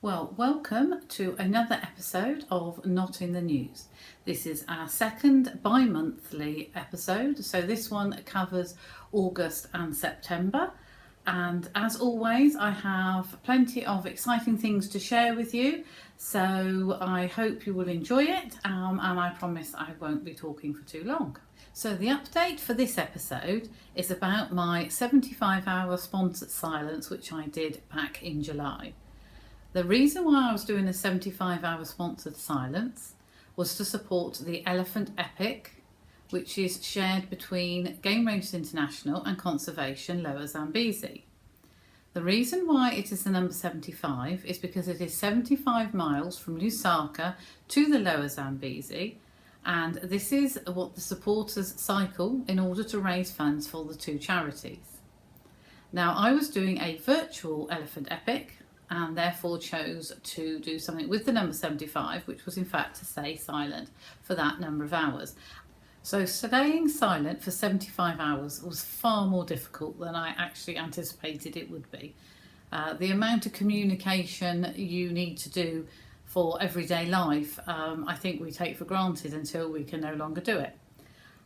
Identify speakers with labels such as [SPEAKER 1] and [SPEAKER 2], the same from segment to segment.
[SPEAKER 1] Well, welcome to another episode of Not in the News. This is our second bi-monthly episode, so this one covers August and September. And as always, I have plenty of exciting things to share with you, so I hope you will enjoy it, and I promise I won't be talking for too long. So the update for this episode is about my 75-hour sponsored silence, which I did back in July. The reason why I was doing a 75-hour sponsored silence was to support the Elephant Epic, which is shared between Game Rangers International and Conservation Lower Zambezi. The reason why it is the number 75 is because it is 75 miles from Lusaka to the Lower Zambezi, and this is what the supporters cycle in order to raise funds for the two charities. Now, I was doing a virtual Elephant Epic and therefore chose to do something with the number 75, which was in fact to stay silent for that number of hours. So staying silent for 75 hours was far more difficult than I actually anticipated it would be. The amount of communication you need to do for everyday life, I think we take for granted until we can no longer do it.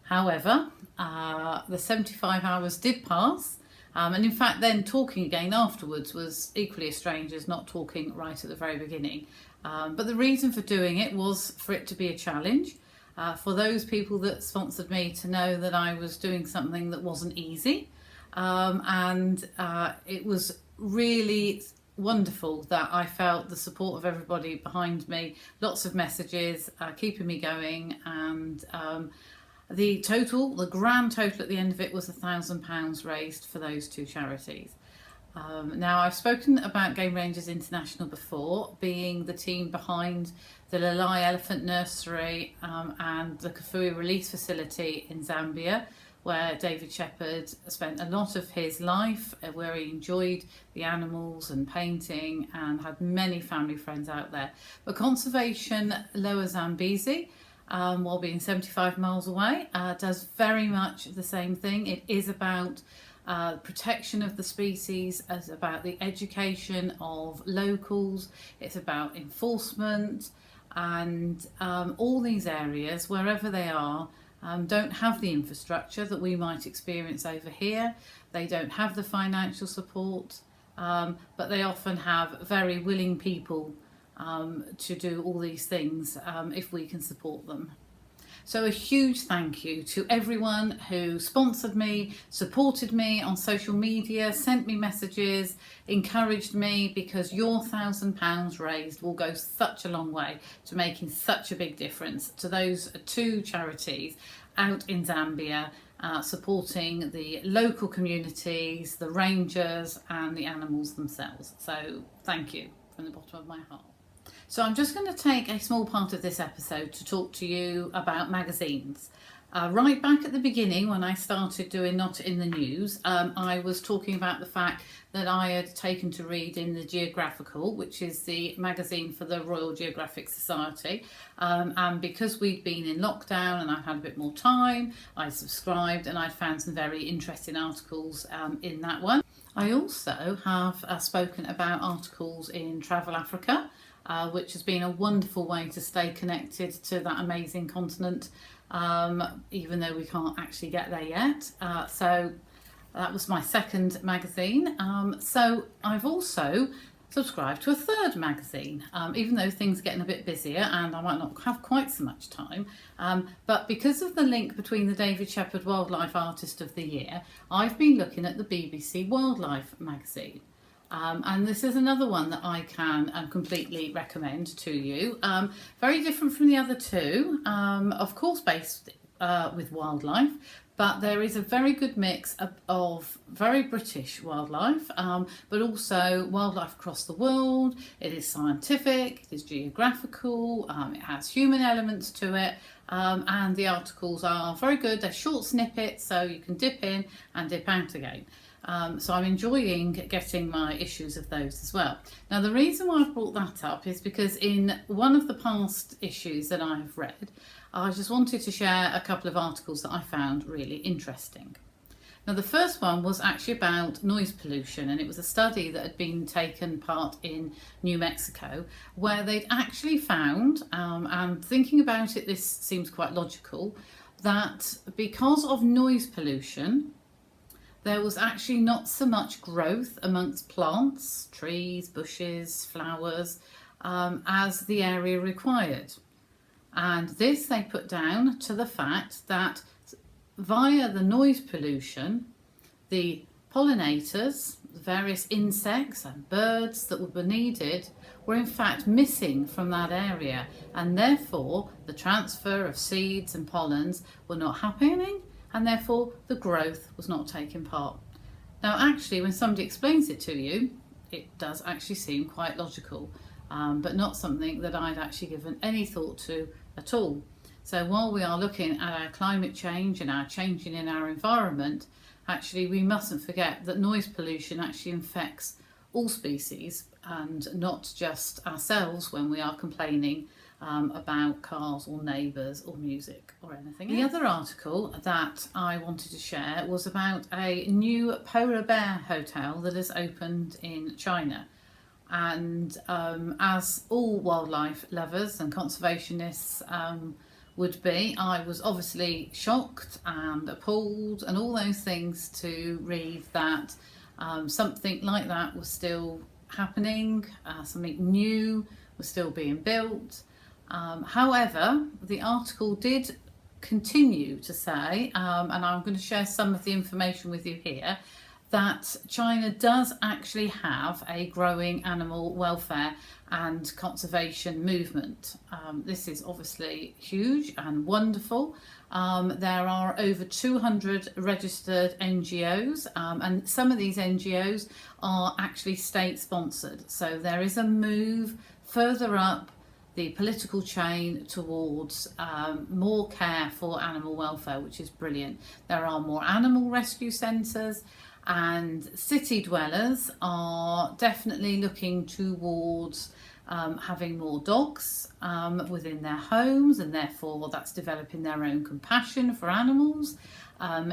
[SPEAKER 1] However, the 75 hours did pass. And in fact, then talking again afterwards was equally as strange as not talking right at the very beginning. But the reason for doing it was for it to be a challenge. For those people that sponsored me to know that I was doing something that wasn't easy. And it was really wonderful that I felt the support of everybody behind me. Lots of messages keeping me going, and the grand total at the end of it was £1,000 raised for those two charities. Now, I've spoken about Game Rangers International before, being the team behind the Lalai Elephant Nursery and the Kafue Release Facility in Zambia, where David Shepherd spent a lot of his life, where he enjoyed the animals and painting and had many family friends out there. But Conservation Lower Zambezi, while being 75 miles away, does very much the same thing. It is about protection of the species, it's about the education of locals, it's about enforcement, and all these areas, wherever they are, don't have the infrastructure that we might experience over here. They don't have the financial support, but they often have very willing people to do all these things if we can support them. So a huge thank you to everyone who sponsored me, supported me on social media, sent me messages, encouraged me, because your £1,000 raised will go such a long way to making such a big difference to those two charities out in Zambia, supporting the local communities, the rangers and the animals themselves. So thank you from the bottom of my heart. So I'm just going to take a small part of this episode to talk to you about magazines. Right back at the beginning, when I started doing Not in the News, I was talking about the fact that I had taken to read in the Geographical, which is the magazine for the Royal Geographic Society. And because we'd been in lockdown and I had a bit more time, I subscribed and I found some very interesting articles in that one. I also have spoken about articles in Travel Africa, which has been a wonderful way to stay connected to that amazing continent, even though we can't actually get there yet. So that was my second magazine. So I've also subscribed to a third magazine, even though things are getting a bit busier and I might not have quite so much time. But because of the link between the David Shepherd Wildlife Artist of the Year, I've been looking at the BBC Wildlife magazine. And this is another one that I can completely recommend to you. Very different from the other two, of course based with wildlife, but there is a very good mix of very British wildlife, but also wildlife across the world. It is scientific, it is geographical, it has human elements to it, and the articles are very good. They're short snippets, so you can dip in and dip out again. So I'm enjoying getting my issues of those as well. Now, the reason why I've brought that up is because in one of the past issues that I have read, I just wanted to share a couple of articles that I found really interesting. Now, the first one was actually about noise pollution, and it was a study that had been taken part in New Mexico, where they'd actually found, and thinking about it, this seems quite logical, that because of noise pollution, there was actually not so much growth amongst plants, trees, bushes, flowers, as the area required. And this they put down to the fact that via the noise pollution, the pollinators, the various insects and birds that were needed, were in fact missing from that area, and therefore the transfer of seeds and pollens were not happening, and therefore the growth was not taking part. Now, actually, when somebody explains it to you, it does actually seem quite logical, but not something that I'd actually given any thought to at all. So while we are looking at our climate change and our changing in our environment, actually we mustn't forget that noise pollution actually infects all species and not just ourselves when we are complaining about cars or neighbours or music or anything else. The other article that I wanted to share was about a new polar bear hotel that has opened in China. And as all wildlife lovers and conservationists would be, I was obviously shocked and appalled and all those things to read that something like that was still happening, something new was still being built. However, the article did continue to say, and I'm going to share some of the information with you here, that China does actually have a growing animal welfare and conservation movement. This is obviously huge and wonderful. There are over 200 registered NGOs, and some of these NGOs are actually state sponsored. So there is a move further up the political chain towards more care for animal welfare, which is brilliant. There are more animal rescue centres, and city dwellers are definitely looking towards having more dogs within their homes, and therefore that's developing their own compassion for animals.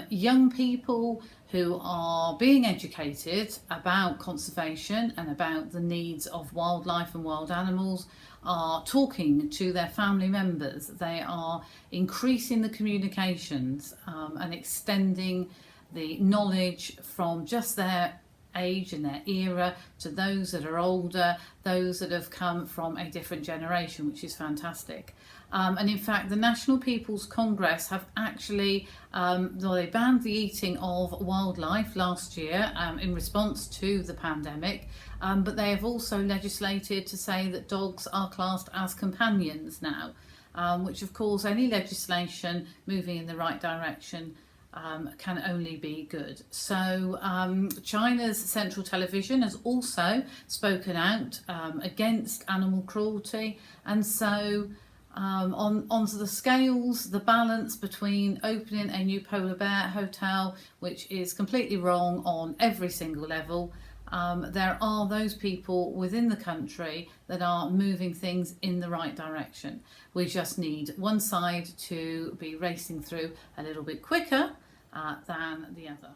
[SPEAKER 1] Young people who are being educated about conservation and about the needs of wildlife and wild animals are talking to their family members. They are increasing the communications and extending the knowledge from just their age and their era to those that are older, those that have come from a different generation, which is fantastic. And in fact, the National People's Congress have actually, they banned the eating of wildlife last year in response to the pandemic, but they have also legislated to say that dogs are classed as companions now, which of course any legislation moving in the right direction can only be good. So China's central television has also spoken out against animal cruelty, and so onto the scales, the balance between opening a new polar bear hotel, which is completely wrong on every single level. There are those people within the country that are moving things in the right direction. We just need one side to be racing through a little bit quicker than the other.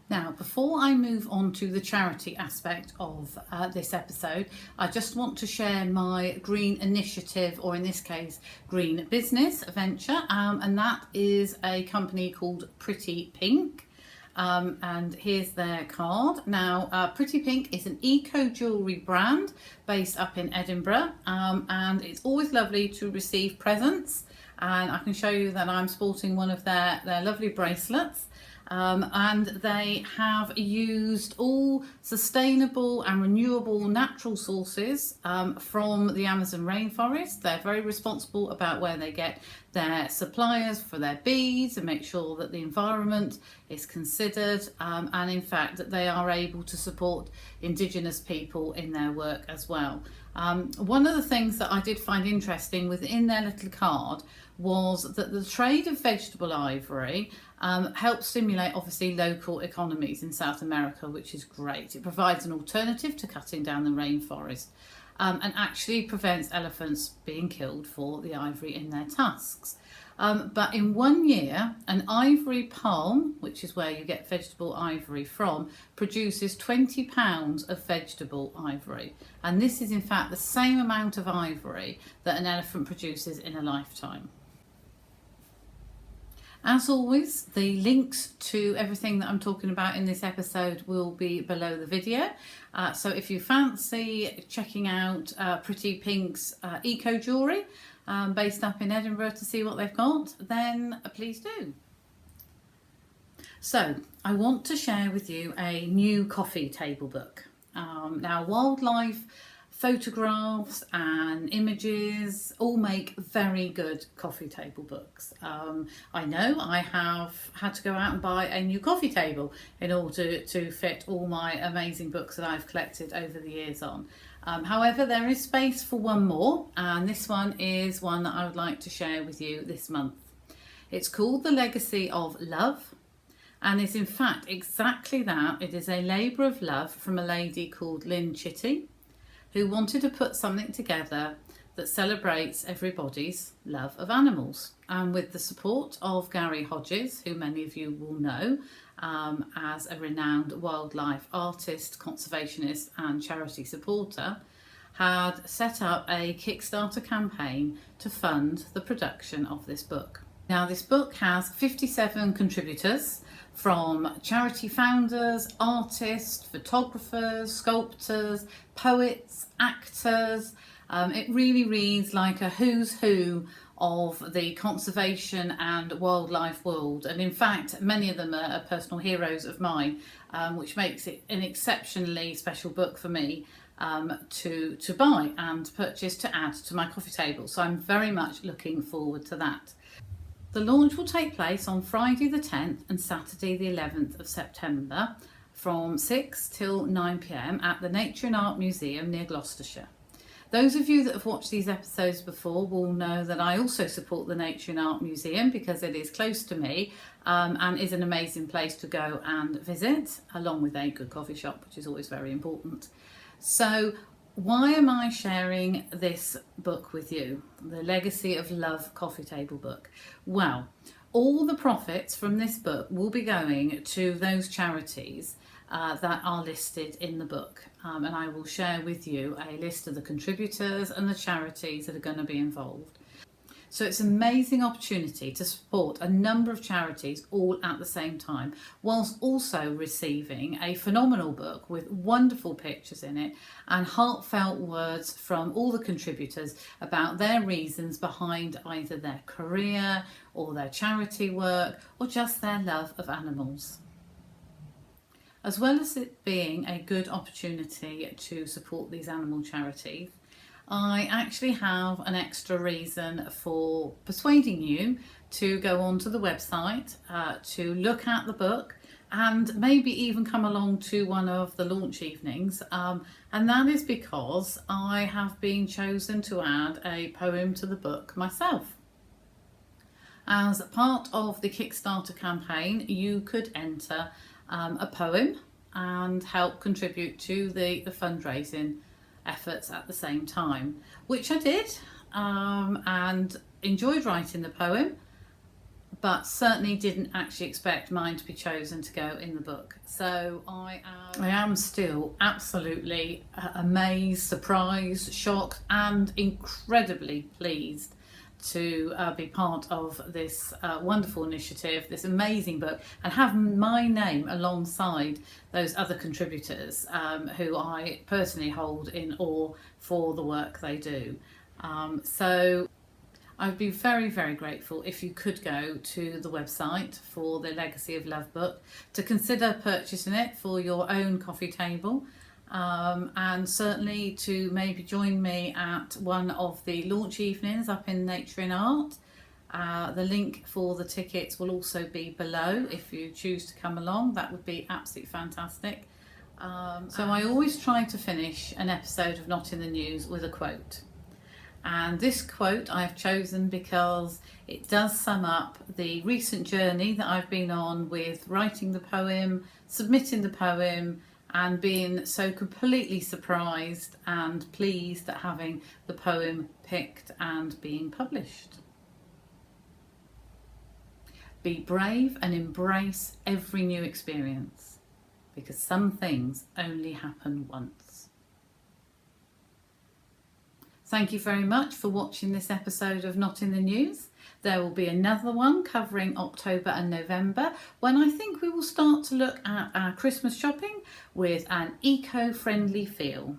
[SPEAKER 1] Now, before I move on to the charity aspect of this episode, I just want to share my green initiative, or in this case, green business venture, and that is a company called Pretty Pink. And here's their card. Now, Pretty Pink is an eco jewellery brand based up in Edinburgh, and it's always lovely to receive presents. And I can show you that I'm sporting one of their lovely bracelets. And they have used all sustainable and renewable natural sources from the Amazon rainforest. They're very responsible about where they get their suppliers for their beads and make sure that the environment is considered, and in fact that they are able to support Indigenous people in their work as well. One of the things that I did find interesting within their little card was that the trade of vegetable ivory helps stimulate obviously local economies in South America, which is great. It provides an alternative to cutting down the rainforest, and actually prevents elephants being killed for the ivory in their tusks. But in 1 year, an ivory palm, which is where you get vegetable ivory from, produces 20 pounds of vegetable ivory. And this is in fact the same amount of ivory that an elephant produces in a lifetime. As always, the links to everything that I'm talking about in this episode will be below the video. So if you fancy checking out Pretty Pink's eco jewellery based up in Edinburgh to see what they've got, then please do. So I want to share with you a new coffee table book. Now, wildlife photographs and images all make very good coffee table books. I know I have had to go out and buy a new coffee table in order to fit all my amazing books that I've collected over the years on. However, there is space for one more, and this one is one that I would like to share with you this month. It's called The Legacy of Love, and is in fact exactly that. It is a labour of love from a lady called Lynn Chitty, who wanted to put something together that celebrates everybody's love of animals. And with the support of Gary Hodges, who many of you will know as a renowned wildlife artist, conservationist and charity supporter, had set up a Kickstarter campaign to fund the production of this book. Now, this book has 57 contributors from charity founders, artists, photographers, sculptors, poets, actors. It really reads like a who's who of the conservation and wildlife world. And in fact, many of them are personal heroes of mine, which makes it an exceptionally special book for me to buy and purchase to add to my coffee table. So I'm very much looking forward to that. The launch will take place on Friday the 10th and Saturday the 11th of September from 6 till 9 p.m. at the Nature and Art Museum near Gloucestershire. Those of you that have watched these episodes before will know that I also support the Nature and Art Museum because it is close to me and is an amazing place to go and visit, along with a good coffee shop, which is always very important. So why am I sharing this book with you, The Legacy of Love coffee table book? Well, all the profits from this book will be going to those charities that are listed in the book, and I will share with you a list of the contributors and the charities that are going to be involved. So it's an amazing opportunity to support a number of charities all at the same time, whilst also receiving a phenomenal book with wonderful pictures in it and heartfelt words from all the contributors about their reasons behind either their career or their charity work or just their love of animals. As well as it being a good opportunity to support these animal charities, I actually have an extra reason for persuading you to go onto the website, to look at the book and maybe even come along to one of the launch evenings. And that is because I have been chosen to add a poem to the book myself. As part of the Kickstarter campaign, you could enter a poem and help contribute to the fundraising efforts at the same time, which I did and enjoyed writing the poem, but certainly didn't actually expect mine to be chosen to go in the book. So I am still absolutely amazed, surprised, shocked and incredibly pleased to be part of this wonderful initiative, this amazing book, and have my name alongside those other contributors who I personally hold in awe for the work they do. So I'd be very, very grateful if you could go to the website for the Legacy of Love book to consider purchasing it for your own coffee table. And certainly to maybe join me at one of the launch evenings up in Nature and Art. The link for the tickets will also be below if you choose to come along. That would be absolutely fantastic. So I always try to finish an episode of Not in the News with a quote. And this quote I've chosen because it does sum up the recent journey that I've been on with writing the poem, submitting the poem, and being so completely surprised and pleased at having the poem picked and being published. Be brave and embrace every new experience, because some things only happen once. Thank you very much for watching this episode of Not in the News. There will be another one covering October and November, when I think we will start to look at our Christmas shopping with an eco-friendly feel.